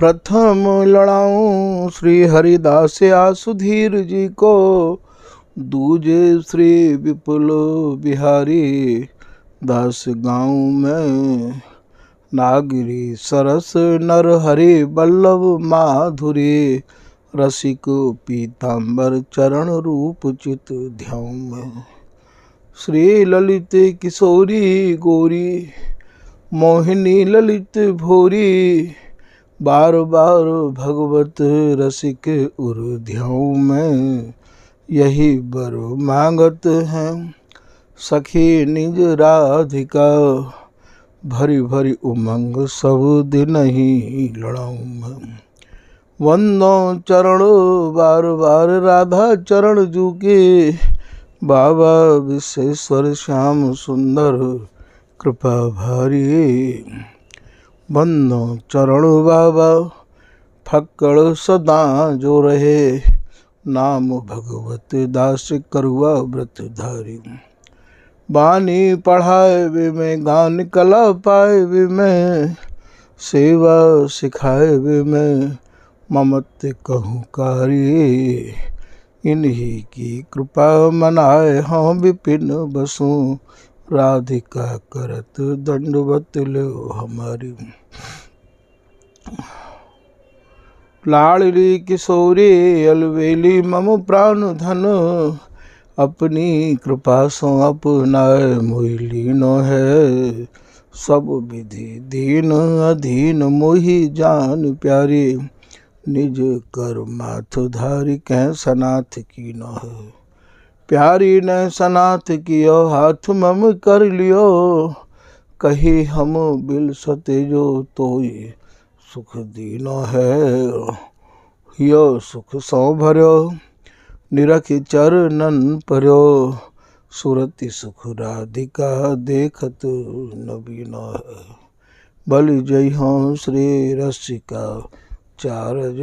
प्रथम लड़ाऊं श्री हरिदास आसुधीर जी को, दूजे श्री विपुल बिहारी दास गाँव में। नागरी सरस नर हरि बल्लभ माधुरी, रसिक पीताम्बर चरण रूप चित ध्यान में। श्री ललित किशोरी गौरी, मोहिनी ललित भोरी, बार बार भगवत रसिक उर ध्याऊ में। यही बर मांगत हैं सखी निज राधिका, भरी भरी उमंग सब दिन ही लड़ाऊं मैं। वंदो चरण बार बार राधा चरण जू के, बाबा विश्वेश्वर श्याम सुंदर कृपा भारी। वंदो चरण बाबा फक्कड़ सदा जो रहे, नाम भगवत दास करुआ व्रत धारी। बानी पढ़ाए वे में, गान कला पाए वे में, सेवा सिखाए वे में, ममत कहूँ कारी। इन्हीं की कृपा मनाए हम विपिन बसुं, राधिका करत दंडवत लो हमारी। लाडली किशोरी अलवेली मम प्राण धन, अपनी कृपा सो अपनाए मोहि लीनो है। सब विधि दीन अधीन मोहि जान प्यारी, निज कर माथ धारी कह सनाथ की न है। प्यारी ने सनाथ कियो हाथ मम कर लियो, कही हम बिल सते जो तोई सुख दीनो है। यो सुख सौ भर्यो निरखि चरणन पर्यो, सुरति सुख राधिका देखत नबीन है। बलि जय हो श्री रसिका चारज,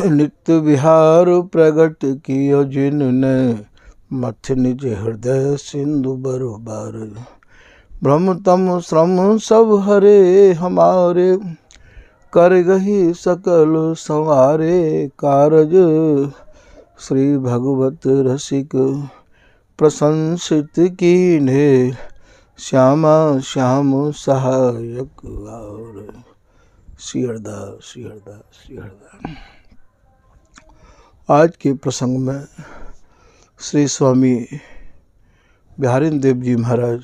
नित्य विहार प्रगट कियो जिनने, मथ निज हृदय सिंधु बरबार। ब्रह्म तम श्रम सब हरे हमारे, कर गही सकल संवारे कारज। श्री भगवत रसिक प्रशंसित कीन्हे, श्यामा श्याम सहायक और। श्री हरदास श्री हरदास श्री हरदास। आज के प्रसंग में श्री स्वामी बिहारिन देव जी महाराज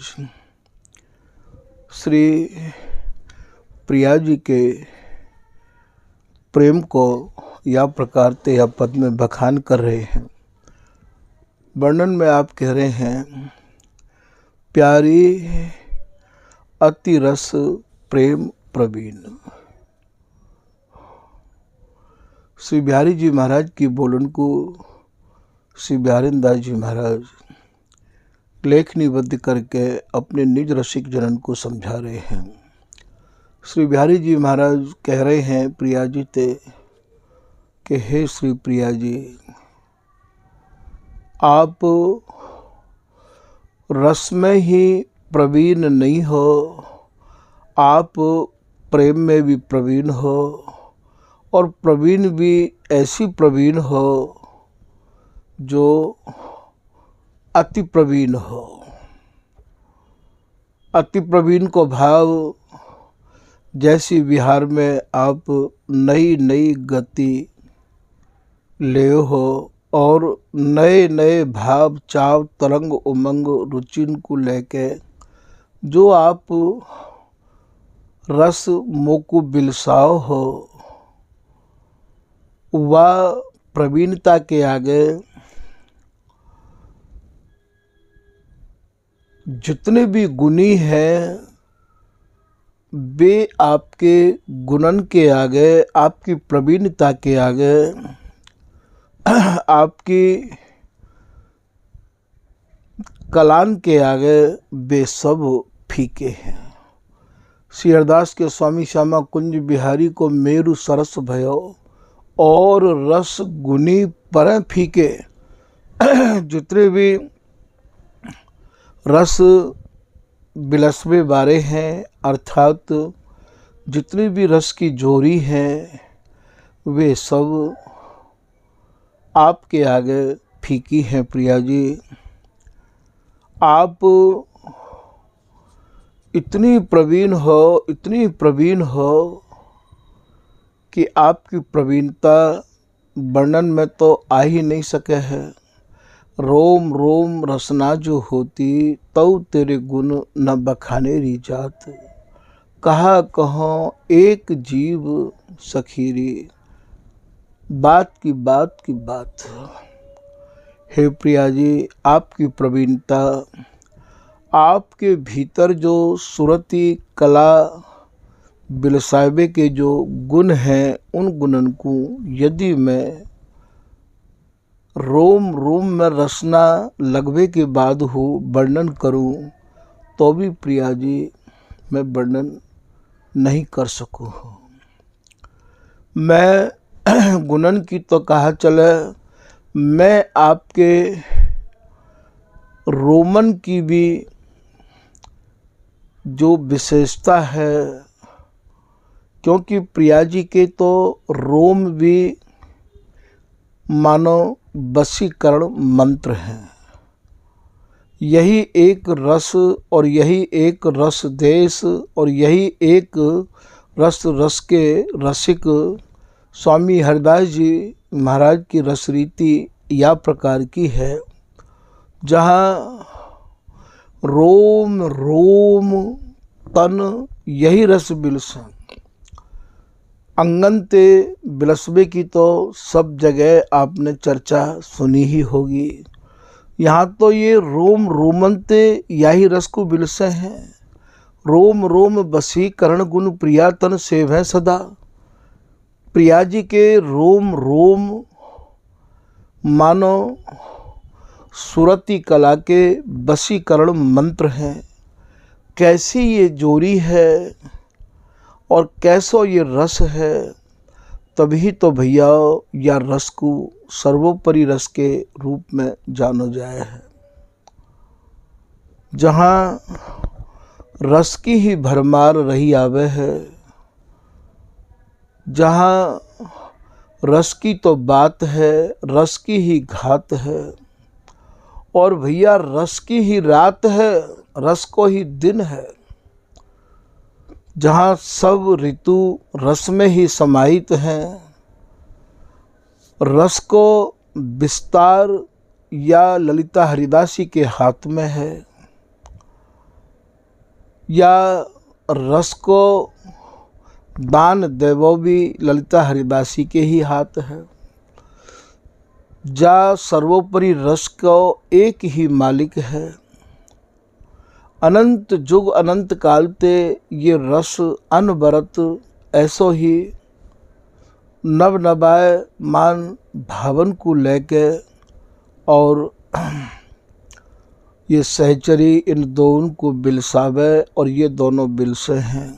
श्री प्रिया जी के प्रेम को या प्रकार ते या पद में बखान कर रहे हैं। वर्णन में आप कह रहे हैं, प्यारी अति रस प्रेम प्रवीण। श्री बिहारी जी महाराज की बोलन को श्री बिहारिन दास जी महाराज लेखनीबद्ध करके अपने निज रसिक जनन को समझा रहे हैं। श्री बिहारी जी महाराज कह रहे हैं प्रिया जी ते कि हे श्री प्रिया जी, आप रस में ही प्रवीण नहीं हो, आप प्रेम में भी प्रवीण हो, और प्रवीण भी ऐसी प्रवीण हो जो अति प्रवीण हो। अति प्रवीण को भाव जैसी विहार में आप नई नई गति ले हो और नए नए भाव चाव तरंग उमंग रुचिन को लेके जो आप रस मोकु बिलसाओ हो, वह प्रवीणता के आगे जितने भी गुणी हैं वे आपके गुणन के आगे, आपकी प्रवीणता के आगे, आपकी कलान के आगे वे सब फीके हैं। श्री हरदास के स्वामी श्यामा कुंज बिहारी को मेरु सरस भयो, और रस गुनी पर फीके। जितने भी रस बिलसवे बारे हैं, अर्थात जितनी भी रस की जोरी हैं वे सब आपके आगे फीकी हैं प्रिया जी। आप इतनी प्रवीण हो कि आपकी प्रवीणता वर्णन में तो आ ही नहीं सके है। रोम रोम रसना जो होती तौ तेरे गुण न बखाने री जात। कहा कहो एक जीव सखीरी, बात की बात। हे प्रिया जी, आपकी प्रवीणता, आपके भीतर जो सूरती कला बिलसाबे के जो गुण हैं उन गुणन को यदि मैं रोम रोम में रसना लगवे के बाद हो वर्णन करूं तो भी प्रिया जी मैं वर्णन नहीं कर सकूं। मैं गुणन की तो कहा चले, मैं आपके रोमन की भी जो विशेषता है, क्योंकि प्रिया जी के तो रोम भी मानो वशीकरण मंत्र हैं। यही एक रस और यही एक रस देश और यही एक रस के रसिक स्वामी हरिदास जी महाराज की रस रीति या प्रकार की है, जहाँ रोम रोम तन यही रस बिलसन। अंगन ते बिलसबे की तो सब जगह आपने चर्चा सुनी ही होगी। यहाँ तो ये रोम रोमनते यही रस को बिलसे हैं। रोम रोम वशीकरण गुण प्रिया तन सेव है सदा। प्रिया जी के रोम रोम मानो सूरती कला के वशीकरण मंत्र हैं। कैसी ये जोड़ी है और कैसो ये रस है, तभी तो भैया या रस को सर्वोपरि रस के रूप में जानो जाए है। जहाँ रस की ही भरमार रही आवे है, जहाँ रस की तो बात है, रस की ही घात है, और भैया रस की ही रात है, रस को ही दिन है। जहाँ सब ऋतु रस में ही समाहित हैं, रस को विस्तार या ललिता हरिदासी के हाथ में है, या रस को दान देवो भी ललिता हरिदासी के ही हाथ है। जा सर्वोपरि रस को एक ही मालिक है। अनंत जुग अनंत काल ते ये रस अनवरत ऐसो ही नव नवाय मान भावन को लेके और ये सहचरी इन दोनों को बिलसावे और ये दोनों बिलसे हैं।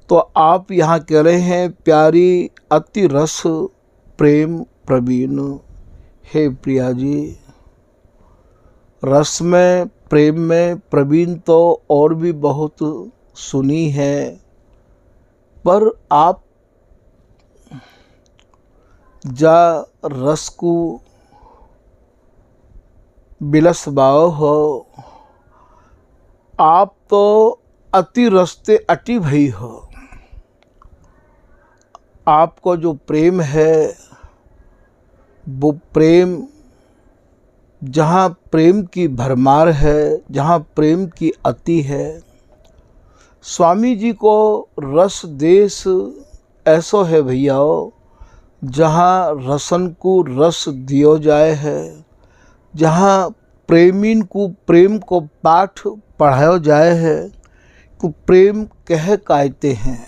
तो आप यहाँ कह रहे हैं प्यारी अति रस प्रेम प्रवीण। हे प्रिया जी, रस में प्रेम में प्रवीण तो और भी बहुत सुनी है, पर आप जा रस को बिलसबाओ हो, आप तो अति रस्ते अति भई हो। आपको जो प्रेम है वो प्रेम, जहाँ प्रेम की भरमार है, जहाँ प्रेम की अति है। स्वामी जी को रस देश ऐसो है भैया, जहाँ रसन को रस दियो जाए है, जहाँ प्रेमीन को प्रेम को पाठ पढ़ायो जाए है, को प्रेम कह कहते हैं।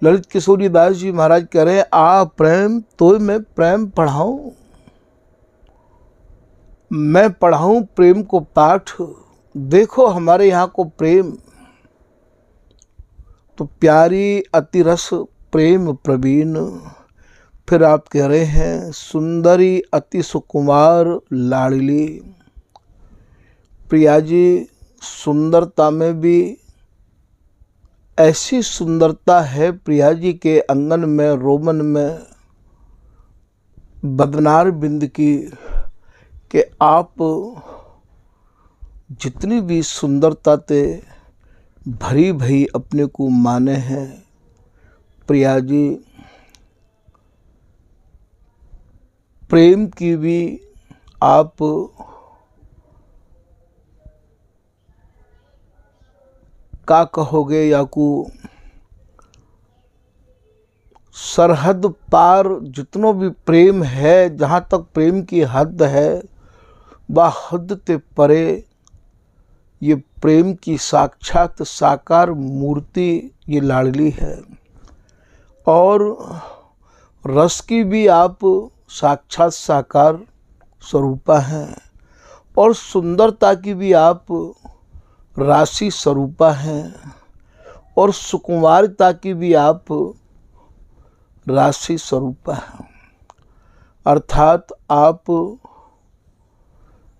ललित किशोरी दास जी महाराज कह रहे हैं, आ प्रेम तो मैं प्रेम पढ़ाऊँ, मैं पढ़ाऊँ प्रेम को पाठ। देखो हमारे यहाँ को प्रेम तो प्यारी अतिरस प्रेम प्रवीण। फिर आप कह रहे हैं सुंदरी अति सुकुमार लाडली। प्रिया जी, सुंदरता में भी ऐसी सुंदरता है प्रिया जी के अंगन में, रोमन में, बदनार बिंद की, कि आप जितनी भी सुंदरता ते भरी भई अपने को माने हैं प्रिया जी, प्रेम की भी आप का कहोगे, या को सरहद पार जितनो भी प्रेम है, जहाँ तक प्रेम की हद है वह हद ते परे ये प्रेम की साक्षात साकार मूर्ति ये लाडली है। और रस की भी आप साक्षात साकार स्वरूपा हैं, और सुंदरता की भी आप राशि स्वरूपा हैं, और सुकुमारता की भी आप राशि स्वरूपा हैं। अर्थात आप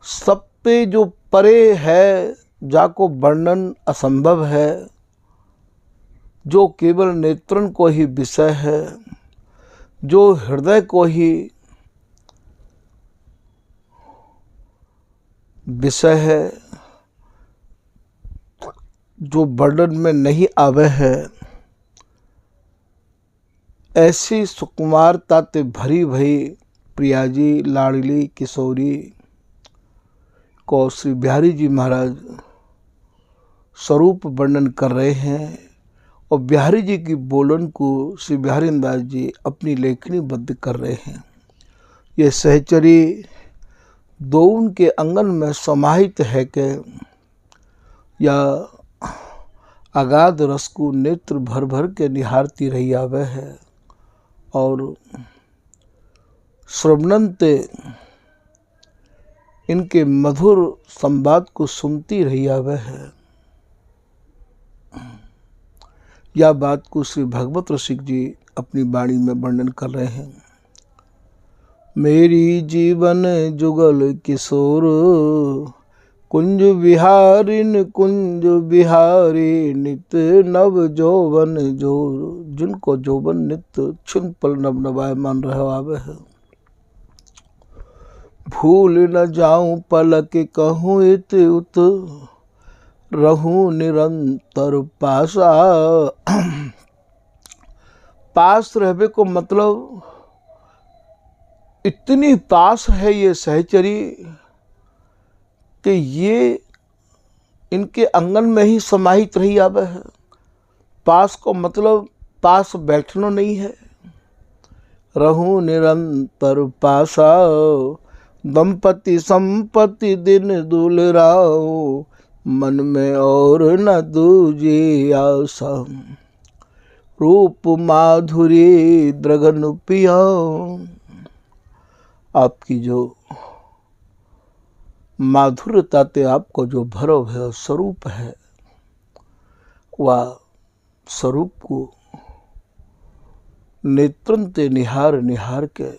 सब पे जो परे है, जाको वर्णन असंभव है, जो केवल नेत्रन को ही विषय है, जो हृदय को ही विषय है, जो वर्णन में नहीं आवे है, ऐसी सुकुमारता ते भरी भई प्रिया जी लाडली किशोरी को श्री बिहारी जी महाराज स्वरूप वर्णन कर रहे हैं। और बिहारी जी की बोलन को श्री बिहारी दास जी अपनी लेखनी बद्ध कर रहे हैं। ये सहचरी दो उनके अंगन में समाहित है कि या अगाध रस को नेत्र भर भर के निहारती रही आवे है, और श्रवणंते इनके मधुर संवाद को सुनती रही आवे है। यह बात को श्री भगवत रसिक जी अपनी वाणी में वर्णन कर रहे हैं। मेरी जीवन जुगल किशोर, कुंज विहारिन कुंज विहारी, नित नव जोवन जोर, जिनको जोवन नित्य छिन पल नव नवाय मान रहे आवे है। भूल न जाऊं पलक कहूँ इत उत, रहूं निरंतर पासा। पास रहबे को मतलब इतनी पास है ये सहचरी कि ये इनके आंगन में ही समाहित रही आवे है। पास को मतलब पास बैठना नहीं है। रहूं निरंतर पासा, दंपति संपत्ति दिन दुलराओ, मन में और न दूजी आशा, रूप माधुरी द्रगन पिया। आपकी जो माधुर्यता ते आपको जो भरव है, स्वरूप है, वह स्वरूप को नेत्रन ते निहार निहार के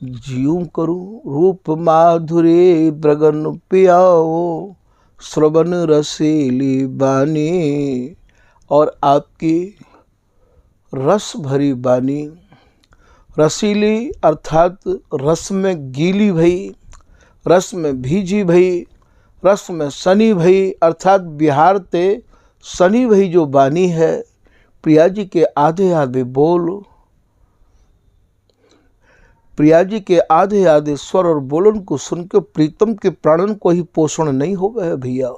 जीऊं करूं। रूप माधुरी द्रगन पियाओ, श्रवण रसीली बानी, और आपकी रस भरी बानी, रसीली अर्थात रस में गीली भई, रस में भीजी भई, रस में सनी भई, अर्थात बिहार ते सनी भई जो बानी है। प्रिया जी के आधे आधे बोल, प्रिया जी के आधे आधे स्वर और बोलन को सुनकर प्रीतम के प्राणन को ही पोषण नहीं हो गए भैया।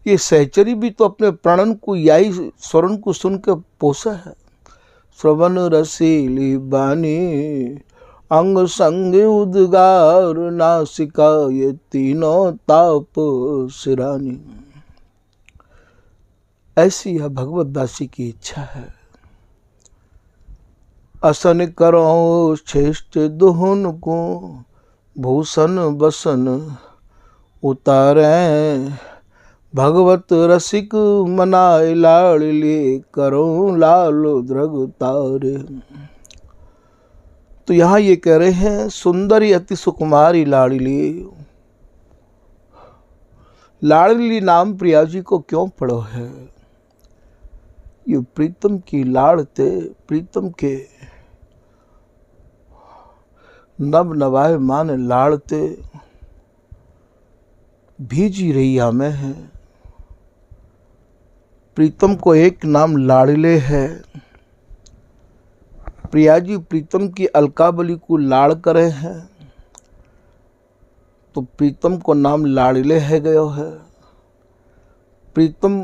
ये सहचरी भी तो अपने प्राणन को यही स्वरन को सुनकर पोषा है। श्रवण रसीली बानी, अंग संग उद्गार, नासिका ये तीनों ताप सिरानी। ऐसी यह भगवत दासी की इच्छा है। असन करो श्रेष्ठ दुहुन को, भूषण बसन उतारे, भगवत रसिक मनाए लाडली, करो लाल द्रग तारे। तो यहाँ ये कह रहे हैं सुंदरी अति सुकुमारी लाडली। लाडली नाम प्रिया जी को क्यों पड़ो है? ये प्रीतम की लाड़ते, प्रीतम के नब नवाए मान लाड़ते भीजी रैया में है। प्रीतम को एक नाम लाड़ले है। प्रिया जी प्रीतम की अलकावली को लाड़ करे हैं तो प्रीतम को नाम लाड़ले है गयो है। प्रीतम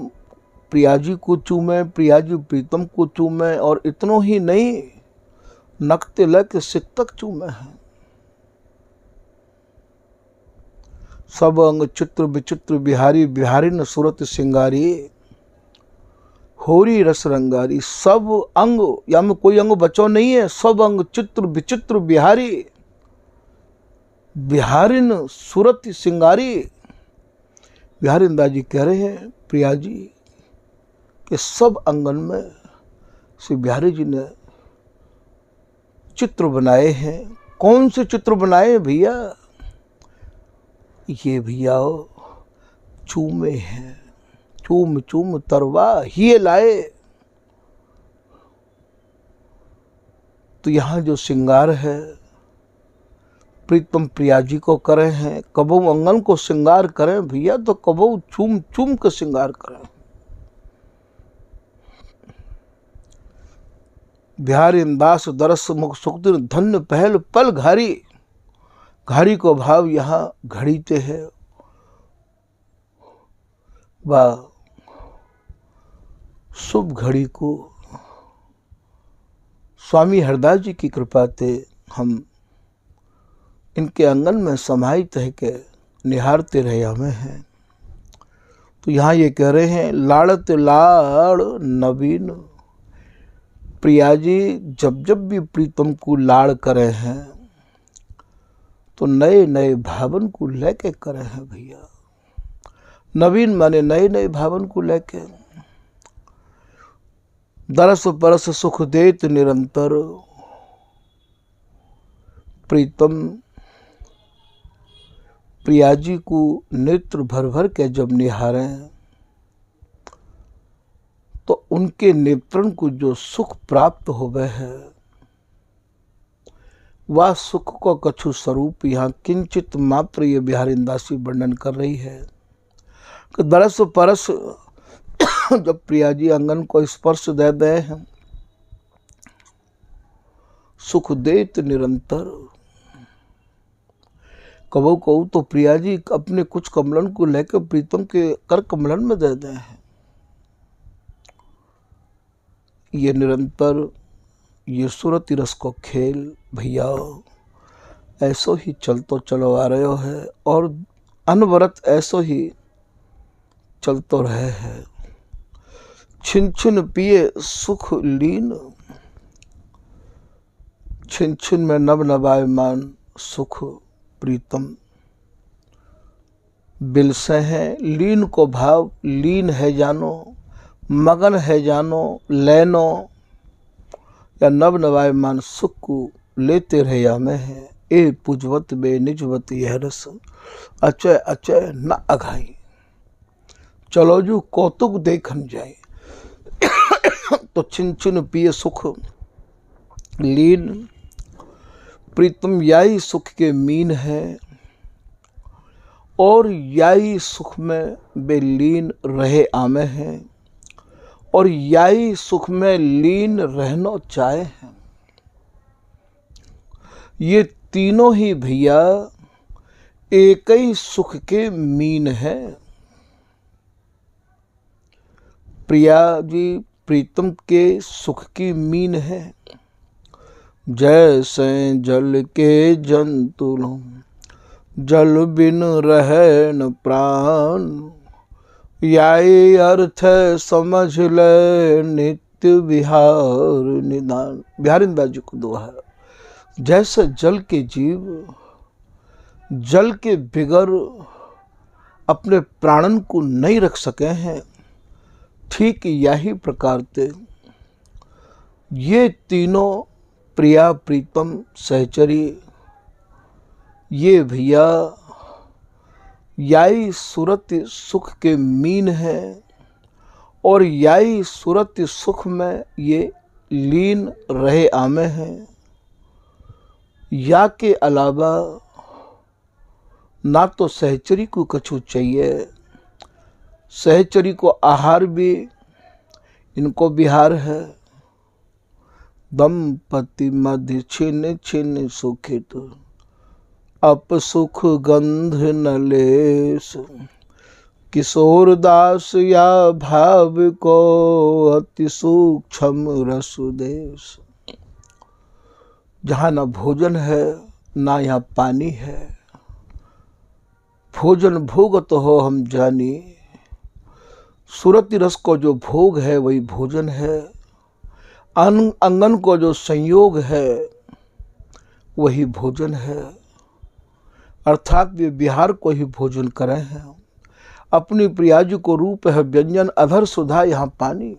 प्रिया जी को चूमे, प्रिया जी प्रीतम को चूमे, और इतनो ही नहीं नखते लग सिक तक चूमे हैं। सब अंग चित्र विचित्र बिहारी, बिहारी न सूरत सिंगारी, होरी रस रंगारी। सब अंग, या में कोई अंग बचो नहीं है। सब अंग चित्र विचित्र बिहारी, बिहारी न सूरत सिंगारी। बिहारी दास जी कह रहे हैं प्रिया जी कि सब अंगन में श्री बिहारी जी ने चित्र बनाए हैं। कौन से चित्र बनाए भैया? ये भैया चूमे हैं। चूम चूम तरवा ही लाए। तो यहाँ जो श्रृंगार है प्रीतम प्रिया जी को करे हैं। कबो अंगन को श्रृंगार करें भैया तो कबो चूम चूम के श्रृंगार करें। बिहारी दास दरस मुख सुखदिन धन्य पहल पल घारी। घारी को भाव यहाँ घड़ीते है। वाह शुभ घड़ी को स्वामी हरदास जी की कृपा से हम इनके आंगन में समाहित है के निहारते रहे हमें हैं। तो यहाँ ये कह रहे हैं लाड़त लाड़ नवीन। प्रिया जी जब जब भी प्रीतम को लाड़ करे हैं तो नए नए भावन को लेके करे हैं भैया। नवीन माने नए नए भावन को लेके। दरस परस सुख देत निरंतर। प्रीतम प्रिया जी को नेत्र भर भर के जब निहारें तो उनके नेत्रन को जो सुख प्राप्त होवे है वह सुख को कछु स्वरूप यहाँ किंचित मात्र ये बिहारी दासी वर्णन कर रही है कि दरस परस जब प्रिया जी आंगन को स्पर्श दे दे हैं सुख देत निरंतर। कबो कहू तो प्रिया जी अपने कुछ कमलन को लेकर प्रीतम के कर कमलन में दे दे हैं। ये निरंतर ये सूरती रस को खेल भैया ऐसो ही चलतो चलो आ रहे है और अनवरत ऐसो ही चलतो रहे है। छिन छिन पिए सुख लीन। छिन छिन में नव नवायमान सुख प्रीतम बिल से है। लीन को भाव लीन है जानो, मगन है जानो, लेनो या नव नवायमान सुख को लेते रहे हमें है। ए पुजवत बे निजवत यह रस अचय अचय न अघाई। चलो जो कौतुक देखन जाए तो छिन छिन पिए सुख लीन। प्रीतम याई सुख के मीन है और याई सुख में बेलीन रहे आमे हैं और याई सुख में लीन रहना चाहे हैं। ये तीनों ही भैया एक ही सुख के मीन है। प्रिया जी प्रीतम के सुख की मीन है। जैसे जल के जंतु जल बिन रहे न प्राण। याई अर्थ समझ ले नित्य विहार निदान। बिहारी दास जी को दोहा है। जैसे जल के जीव जल के बिगर अपने प्राणन को नहीं रख सके हैं, ठीक यही प्रकार से ये तीनों प्रिया प्रीतम सहचरी ये भैया याई सूरत सुख के मीन है और याई सुरत सुख में ये लीन रहे आमे हैं। या के अलावा ना तो सहचरी को कछु चाहिए, सहचरी को आहार भी इनको बिहार है। दंपति मध्य छिन छिन सुखित, अप सुख गंध न लेस। किशोर दास या भाव को अति सूक्ष्म रसुदेश। जहाँ ना भोजन है ना यहाँ पानी है, भोजन भोगत हो हम जानी। सुरति रस को जो भोग है वही भोजन है, अंगन को जो संयोग है वही भोजन है। अर्थात वे विहार को ही भोजन करें हैं। अपनी प्रियाजु को रूप है व्यंजन, अधर सुधा यहाँ पानी।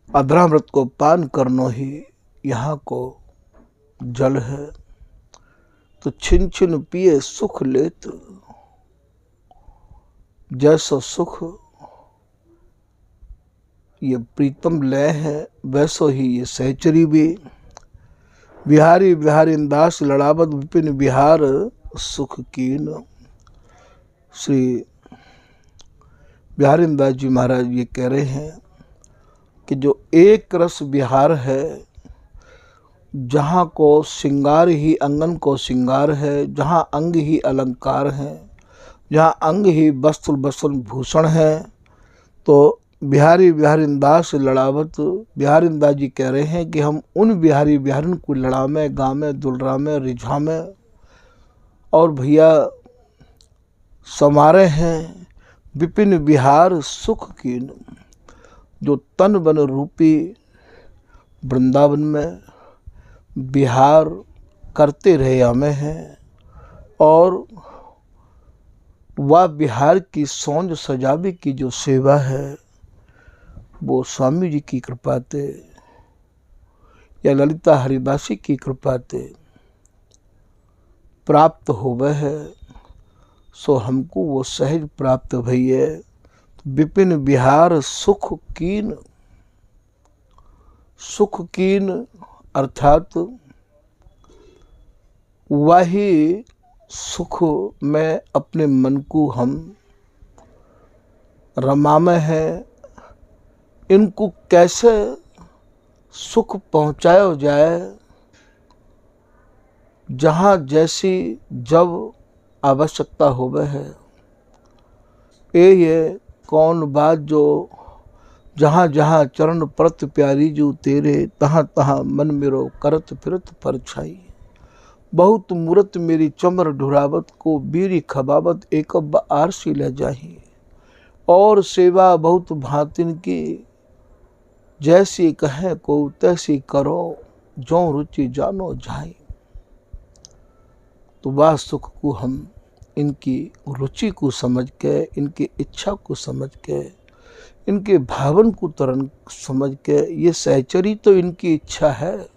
अधरामृत को पान करनो ही यहाँ को जल है। तो छिन छिन पिए सुख लेत, जैसा सुख ये प्रीतम लय है वैसो ही ये सहचरी भी। बिहारी बिहारी दास लड़ावत विपिन बिहार सुख कीन। श्री बिहारी दास जी महाराज ये कह रहे हैं कि जो एक रस बिहार है, जहाँ को श्रृंगार ही अंगन को श्रृंगार है, जहाँ अंग ही अलंकार है, जहाँ अंग ही वस्त्र वसन भूषण है, तो बिहारी बिहारी दास लड़ावत बिहारी दास जी कह रहे हैं कि हम उन बिहारी बिहारिन को लड़ामे गामे दुलरामे रिझामे और भैया समारे हैं विपिन बिहार सुख कीन। जो तन बन रूपी वृंदावन में बिहार करते रहे हमें हैं, और वह बिहार की सौंज सजावे की जो सेवा है वो स्वामी जी की कृपा ते या ललिता हरिदासी की कृपा ते प्राप्त होवे है। सो हमको वो सहज प्राप्त भई है। विपिन बिहार सुख कीन। सुख कीन अर्थात वही सुख में अपने मन को हम रमामे हैं। इनको कैसे सुख पहुँचाया जाए, जहाँ जैसी जब आवश्यकता होवे है। ये कौन बात जो जहाँ जहाँ चरण परत प्यारी जो तेरे, तहाँ तहाँ मन मेरो करत फिरत परछाई। बहुत मूरत मेरी चमर ढुरावत को बीरी खबावत एक आरसी ले जाही। और सेवा बहुत भांतिन की, जैसी कहे को तैसी करो, जो रुचि जानो जाई। तो वह सुख को हम इनकी रुचि को समझ के, इनकी इच्छा को समझ के, इनके भावन को तरन समझ के, ये सहचरी तो इनकी इच्छा है,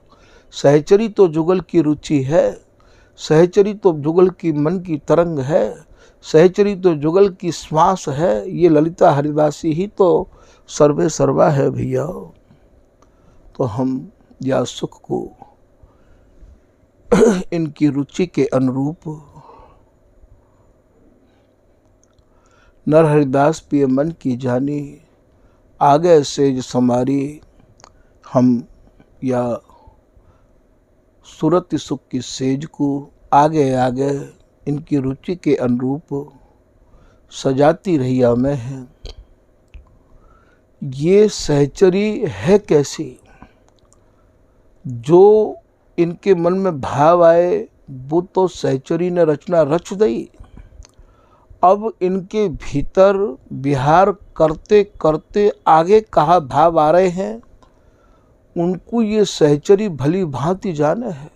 सहचरी तो जुगल की रुचि है, सहचरी तो जुगल की मन की तरंग है, सहचरी तो जुगल की श्वास है। ये ललिता हरिदासी ही तो सर्वे सर्वा है भैया। तो हम या सुख को इनकी रुचि के अनुरूप नर हरिदास पिए मन की जानी, आगे सेज समारी। हम या सुरति सुख की सेज को आगे आगे इनकी रुचि के अनुरूप सजाती रही हमें है। ये सहचरी है कैसी, जो इनके मन में भाव आए वो तो सहचरी ने रचना रच दई। अब इनके भीतर विहार करते करते आगे कहाँ भाव आ रहे हैं, उनको ये सहचरी भली भांति जाने है।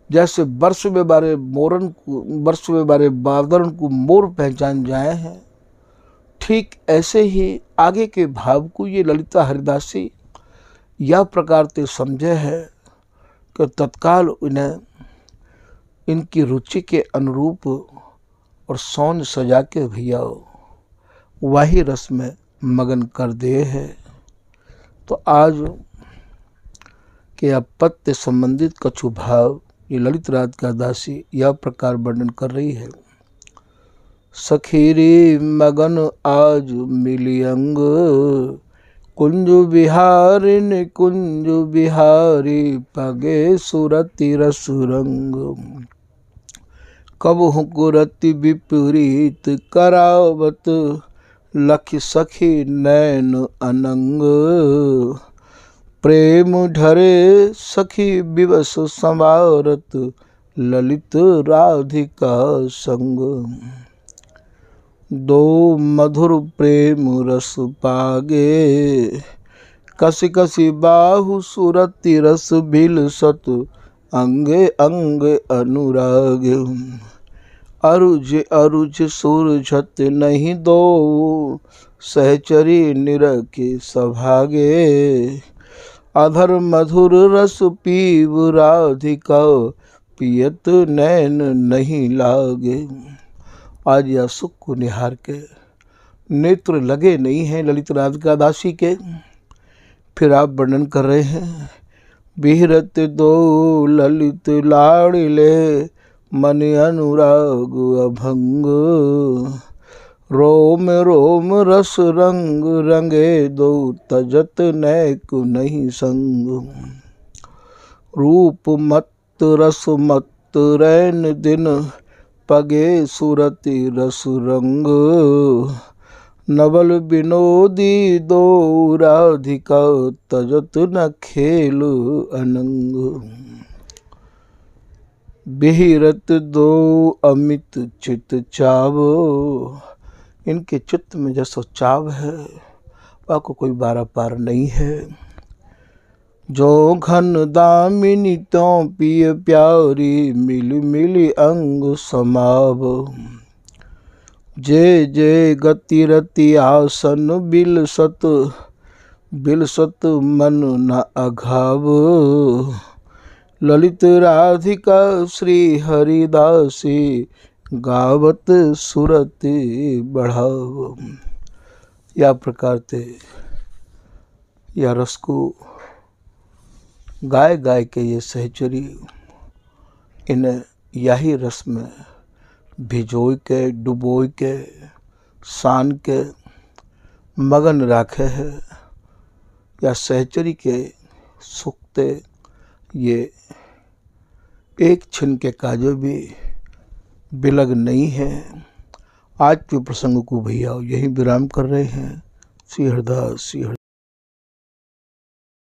जैसे वर्ष में बारे मोरन को, वर्ष में बारे बादरन को मोर पहचान जाए हैं, ठीक ऐसे ही आगे के भाव को ये ललिता हरिदासी यह प्रकार से समझे है कि तत्काल उन्हें इनकी रुचि के अनुरूप और सौंद सजा के भैया वही रस में मगन कर दे है। तो आज के अपत्य संबंधित कछु भाव ये ललित रात का दासी यह प्रकार वर्णन कर रही है। सखीरी मगन आज मिली अंग, कुंज बिहारिन कुंज बिहारी, पगे सुरति रस रंग, कबहु कुरति विपरीत करावत, लखि सखी नैन अनंग, प्रेम ढरे सखी विवश संवारत, ललित राधिका संग, दो मधुर प्रेम रस पागे, कसी कसी बाहु सुरति रस भिल सत, अंगे अंग अनुराग, अरुझ अरुझ सुरझत नहीं दो, सहचरी निरखि सभागे, अधर मधुर रस पीव राधिका, पियत नैन नहीं लागे। आज यह सुख को निहार के नेत्र लगे नहीं हैं ललित राधिका दासी के। फिर आप वर्णन कर रहे हैं, बिहरत दो ललित लाड़िले, मन अनुराग अभंग, रोम रोम रस रंग रंगे दो, तजत नैक नहीं संग, रूप मत रस मत रैन दिन, पगे सुरति रस रंग, नवल विनोदी दो राधिका, तजत न खेल अनंग, बिहरत दो अमित चित चाव, इनके चित्त में जैसा चाव है वह को कोई बारा पार नहीं है। जो घन दामिनी त्यों पिय प्यारी, मिली मिली अंग समाव, जे जे गति रति आसन बिलसत, बिलसत मन न अघाव, ललित राधिका श्री हरिदासी, गावत सुरति बढ़ाव। या प्रकार से या रस को गाय गाय के ये सहचरी इन्हें यही रस में भिजोई के डुबोई के सान के मगन राखे है। या सहचरी के सुखते ये एक छिन के काजो भी बिलग नहीं है। आज के प्रसंग को भैया यही विराम कर रहे हैं। श्री हरदास श्री हरदास।